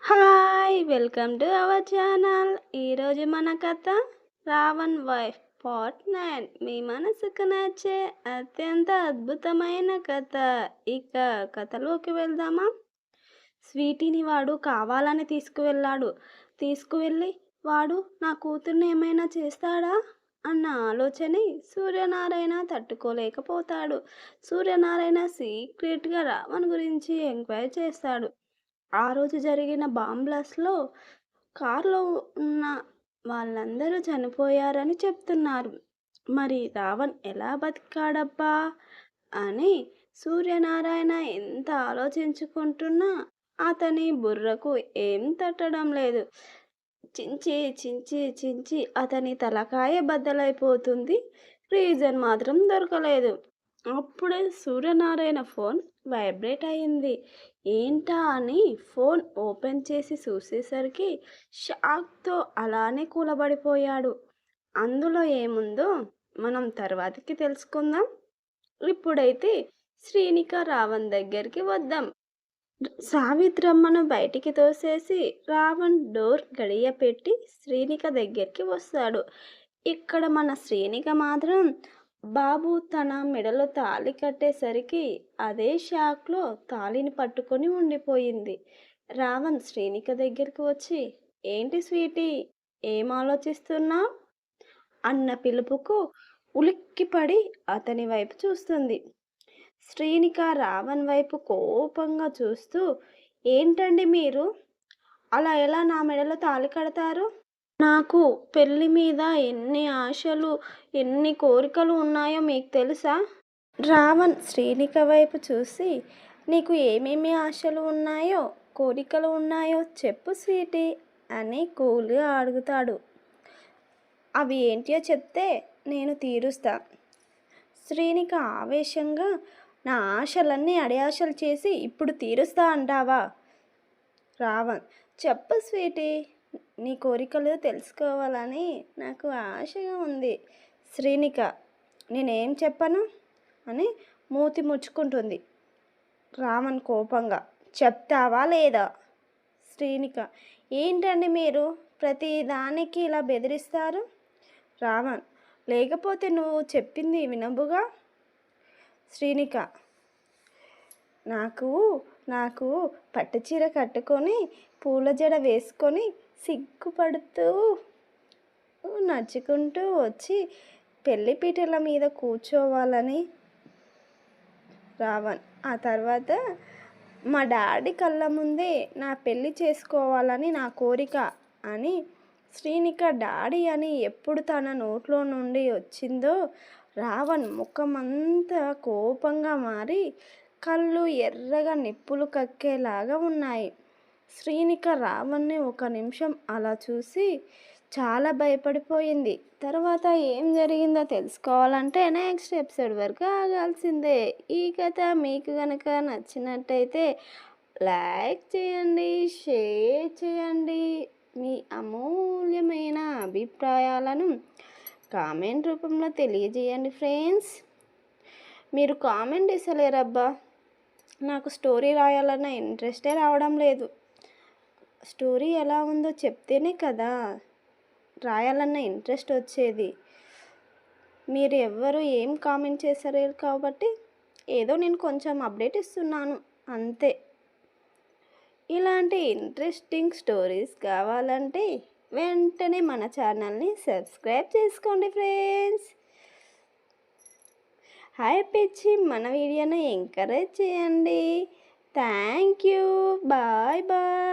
Hi! Welcome to our channel. ఈరోజు మన కథ 'రావణ్ వైఫ్' పార్ట్ 9. మీ మనసుకు నచ్చే అత్యంత అద్భుతమైన కథ. ఇక కథలోకి వెళ్దామా? స్వీటీని వాడు కావాలని తీసుకువెళ్ళి వాడు నా కూతుర్ని ఏమైనా చేస్తాడా అన్న ఆలోచనే సూర్యనారాయణ తట్టుకోలేకపోతాడు. సూర్యనారాయణ సీక్రెట్గా రావణ్ గురించి ఎంక్వైరీ చేస్తాడు. ఆ రోజు జరిగిన బాంబ్ బ్లాస్ట్‌లో కార్‌లో ఉన్న వాళ్ళందరూ చనిపోయారని చెప్తున్నారు. మరి రావణ్ ఎలా బతికాడబ్బా అని సూర్యనారాయణ ఎంత ఆలోచించుకుంటున్నా అతని బుర్రకు ఏం తట్టడం లేదు. చించి చించి చించి అతని తలకాయ బద్దలైపోతుంది. రీజన్ మాత్రం దొరకలేదు. అప్పుడే సూర్యనారాయణ ఫోన్ వైబ్రేట్ అయింది. ఏంటా అని ఫోన్ ఓపెన్ చేసి చూసేసరికి షాక్తో అలానే కూలబడిపోయాడు. అందులో ఏముందో మనం తర్వాతకి తెలుసుకుందాం. ఇప్పుడైతే శ్రీనిక రావణ్ దగ్గరికి వద్దాం. సావిత్రమ్మను బయటికి తోసేసి రావణ్ డోర్ గడియ పెట్టి శ్రీనిక దగ్గరికి వస్తాడు. ఇక్కడ మన శ్రీనిక మాత్రం బాబు తన మెడలో తాళి కట్టేసరికి అదే షాక్లో తాళిని పట్టుకొని ఉండిపోయింది. రావణ్ శ్రీనిక దగ్గరికి వచ్చి, ఏంటి స్వీటీ, ఏం ఆలోచిస్తున్నావు అన్న పిలుపుకు ఉలిక్కిపడి అతని వైపు చూస్తుంది. శ్రీనిక రావణ్ వైపు కోపంగా చూస్తూ, ఏంటండి మీరు అలా ఎలా నా మెడలో తాళి కడతారు? నాకు పెళ్ళి మీద ఎన్ని ఆశలు, ఎన్ని కోరికలు ఉన్నాయో మీకు తెలుసా? రావణ్ శ్రీనిక వైపు చూసి, నీకు ఏమేమి ఆశలు ఉన్నాయో, కోరికలు ఉన్నాయో చెప్పు స్వీటీ అని కూల్గా అడుగుతాడు. అవి ఏంటో చెప్తే నేను తీరుస్తా. శ్రీనిక ఆవేశంగా, నా ఆశలన్నీ అడియాశలు చేసి ఇప్పుడు తీరుస్తా అంటావా? రావణ్, చెప్పు స్వీటీ, నీ కోరికలు తెలుసుకోవాలని నాకు ఆశగా ఉంది. శ్రీనిక, నేనేం చెప్పను అని మూతి ముడుచుకుంటుంది. రావణ్ కోపంగా, చెప్తావా లేదా? శ్రీనిక, ఏంటండి మీరు ప్రతి దానికి ఇలా బెదిరిస్తారు? రావణ్, లేకపోతే నువ్వు చెప్పింది వినబుగా. శ్రీనిక, నాకు పట్టుచీర కట్టుకొని పూల జడ వేసుకొని సిగ్గుపడుతూ నడుచుకుంటూ వచ్చి పెళ్లిపీటల మీద కూర్చోవాలని. రావణ్, ఆ తర్వాత మా డాడీ కళ్ళ ముందే నా పెళ్ళి చేసుకోవాలని నా కోరిక అని. శ్రీనిక డాడీ అని ఎప్పుడు తన నోట్లో నుండి వచ్చిందో రావణ్ ముఖమంతా కోపంగా మారి కళ్ళు ఎర్రగా నిప్పులు కక్కేలాగా ఉన్నాయి. శ్రీనిక రావణ్ని ఒక నిమిషం అలా చూసి చాలా భయపడిపోయింది. తర్వాత ఏం జరిగిందో తెలుసుకోవాలంటే నెక్స్ట్ ఎపిసోడ్ వరకు ఆగాల్సిందే. ఈ కథ మీకు కనుక నచ్చినట్టయితే లైక్ చేయండి, షేర్ చేయండి. మీ అమూల్యమైన అభిప్రాయాలను కామెంట్ రూపంలో తెలియజేయండి ఫ్రెండ్స్. మీరు కామెంట్ ఇస్తలేరబ్బా. నాకు స్టోరీ రాయాలన్న ఇంట్రెస్టే రావడం లేదు. స్టోరీ ఎలా ఉందో చెప్తేనే కదా రాయాలన్న ఇంట్రెస్ట్ వచ్చేది. మీరు ఎవ్వరు ఏం కామెంట్ చేశారు కాబట్టి ఏదో నేను కొంచెం అప్డేట్ ఇస్తున్నాను అంతే. ఇలాంటి ఇంట్రెస్టింగ్ స్టోరీస్ కావాలంటే వెంటనే మన ఛానల్ని సబ్స్క్రైబ్ చేసుకోండి ఫ్రెండ్స్. హైప్ ఇచ్చి మన వీడియోని ఎంకరేజ్ చేయండి. Thank you. Bye bye.